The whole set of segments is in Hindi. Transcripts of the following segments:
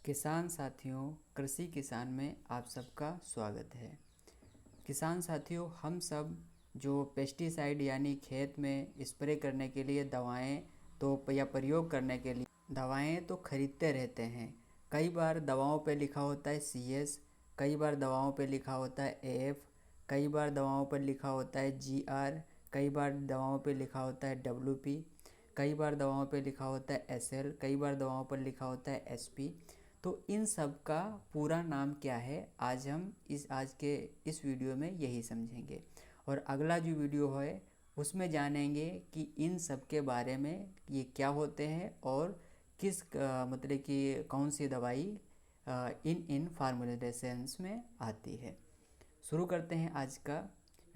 किसान साथियों, कृषि किसान में आप सबका स्वागत है। किसान साथियों, हम सब जो पेस्टिसाइड यानी खेत में स्प्रे करने के लिए दवाएं या प्रयोग करने के लिए दवाएं तो खरीदते रहते हैं। कई बार दवाओं पे लिखा होता है CS, कई बार दवाओं पे लिखा होता है AF, कई बार दवाओं पर लिखा होता है GR, कई बार दवाओं पे लिखा होता है WP, कई बार दवाओं पे लिखा होता है SL, कई बार दवाओं पर लिखा होता है SP। तो इन सब का पूरा नाम क्या है, आज हम आज के इस वीडियो में यही समझेंगे। और अगला जो वीडियो है उसमें जानेंगे कि इन सब के बारे में ये क्या होते हैं और किस मतलब कि कौन सी दवाई इन फार्मुलेशंस में आती है। शुरू करते हैं आज का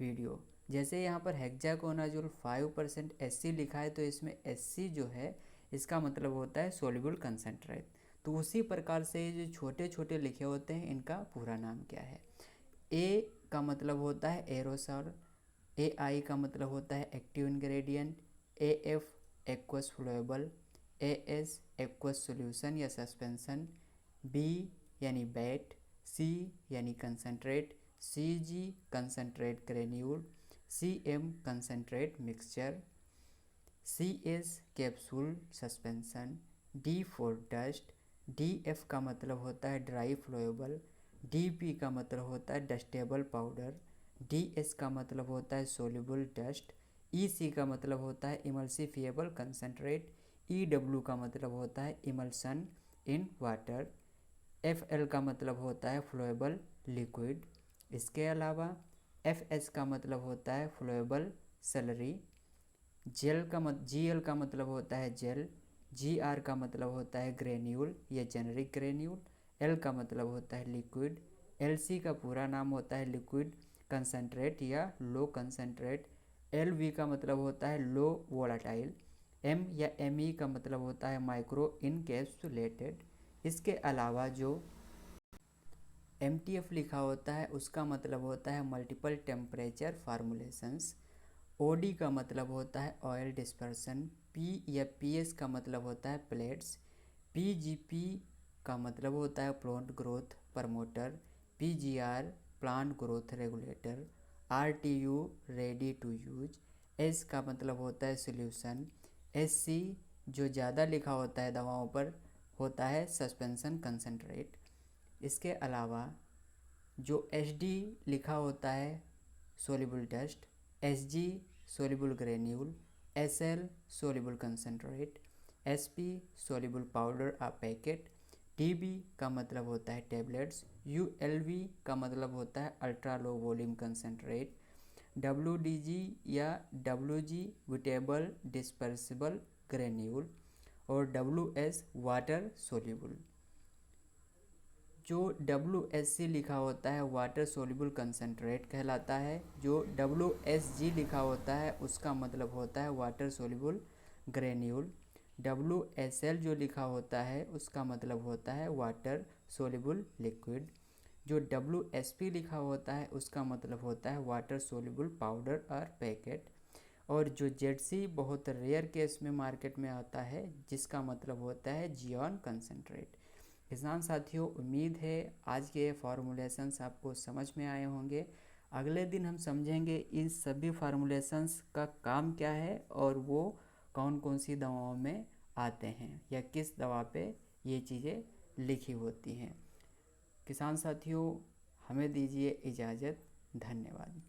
वीडियो। जैसे यहाँ पर हेक्साकोनाजोल 5% SC लिखा है, तो इसमें SC जो है इसका मतलब होता है सोल्यूबल कंसंट्रेट। तो उसी प्रकार से जो छोटे छोटे लिखे होते हैं इनका पूरा नाम क्या है। A का मतलब होता है एरोसॉल, AI का मतलब होता है active ingredient, AF aqueous flowable, AS aqueous solution या सस्पेंशन, B यानी बैट, C यानी concentrate, CG concentrate granule, CM concentrate mixture, CS capsule suspension, D for dust, DF का मतलब होता है ड्राई फ्लोएबल, DP का मतलब होता है डस्टेबल पाउडर, DS का मतलब होता है सोल्यूबल डस्ट, EC का मतलब होता है इमल्सिफिएबल कंसंट्रेट, EW का मतलब होता है इमल्सन इन वाटर, FL का मतलब होता है फ्लोएबल लिक्विड। इसके अलावा FS का मतलब होता है फ्लोएबल सलरी, GL का मतलब होता है जेल, GR का मतलब होता है ग्रेन्यूल या जेनरिक ग्रेन्यूल, L का मतलब होता है लिक्विड, LC का पूरा नाम होता है लिक्विड कंसंट्रेट या लो कंसंट्रेट, LV का मतलब होता है लो वोलाटाइल, M या ME का मतलब होता है माइक्रो इनकैप्सुलेटेड। इसके अलावा जो MTF लिखा होता है उसका मतलब होता है मल्टीपल टेम्परेचर फार्मुलेशंस। OD का मतलब होता है ऑयल डिस्पर्सन, P या PS का मतलब होता है प्लेट्स, PGP का मतलब होता है plant growth promoter, PGR plant growth regulator, RTU ready to use, S का मतलब होता है सॉल्यूशन, SC जो ज़्यादा लिखा होता है दवाओं पर होता है सस्पेंशन कंसंट्रेट। इसके अलावा जो HD लिखा होता है soluble dust, SG soluble granule, SL soluble concentrate, SP soluble powder or packet, DB का मतलब होता है टेबलेट्स, ULV का मतलब होता है ultra low volume concentrate, WDG या WG विटेबल डिस्पर्सिबल ग्रेन्यूल और WS वाटर सोल्यूबल। जो WSC लिखा होता है वाटर सोल्यूबल कंसंट्रेट कहलाता है। जो WSG लिखा होता है उसका मतलब होता है वाटर सोल्यूबल ग्रेन्यूल। WSL जो लिखा होता है उसका मतलब होता है वाटर सोल्यूबल लिक्विड। जो WSP लिखा होता है उसका मतलब होता है वाटर सोल्यूबल पाउडर और पैकेट। और जो ZC बहुत रेयर केस में मार्केट में आता है जिसका मतलब होता है जियॉन कंसंट्रेट। किसान साथियों, उम्मीद है आज के फार्मूलेशंस आपको समझ में आए होंगे। अगले दिन हम समझेंगे इन सभी फार्मूलेशंस का काम क्या है और वो कौन कौन सी दवाओं में आते हैं या किस दवा पे ये चीज़ें लिखी होती हैं। किसान साथियों, हमें दीजिए इजाज़त। धन्यवाद।